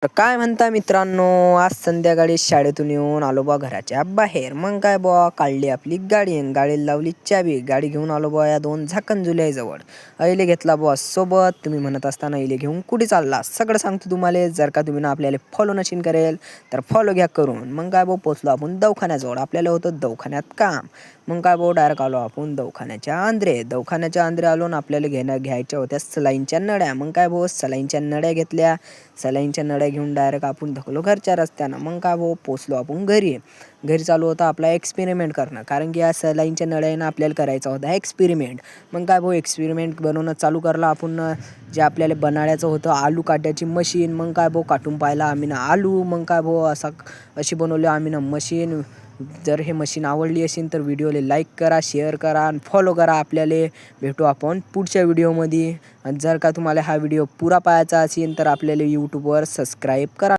तर काय म्हणता मित्रांनो, आज संध्याकाळी शाळेतून येऊन आलो बा घराच्या बाहेर. मग काय बुवा, काढली आपली गाडी आणि गाडीला लावली चावी. गाडी घेऊन आलो बुवा या 2 झाकण जुल्याजवळ. अहिले घेतला बुवा सोबत. तुम्ही म्हणत असताना अहिले घेऊन कुठे चालला सगळं सांगतो तुम्हाला. जर का तुम्ही ना आपल्याला फॉलो नशीन करेल तर फॉलो घ्या करून. मग काय बुवा, पोचलो आपण दवाखान्याजवळ. आपल्याला होतं दवाखान्यात काम. मग काय बुवा, डायरेक्ट आलो आपण दवाखान्याच्या अंदरे आलो आणि आपल्याला घ्यायच्या होत्या सलाईनच्या नळ्या. मग काय बुवा, सलाईनच्या नळ्या घेतल्या. सलाईनच्या नळ्या घेऊन डायरेक्ट आपण धकलो घरच्या रस्त्यानं. मग काय भाऊ, पोचलो आपण घरी. घरी चालू होता आपला एक्सपेरिमेंट करणं, कारण की या सलाईनच्या नळ्यानं आपल्याला करायचा होता एक्सपेरिमेंट. मग काय भाऊ, एक्सपेरिमेंट बनवणं चालू करला आपण. जे आपल्याला बनाडायचं होतं आलू काट्याची मशीन. मग काय भाऊ, काटून पाहिला आम्ही ना आलू. मग काय भाऊ, अशी बनवली आम्ही ना मशीन. जर हे मशीन आवडली असेल तर व्हिडिओला लाईक करा, शेअर करा आणि फॉलो करा. आपल्याला भेटू आपण पुढच्या व्हिडिओमध्ये. आणि जर का तुम्हाला हा व्हिडिओ पुरा पाहायचा असेल तर आपल्याला यूट्यूबवर सबस्क्राईब करा.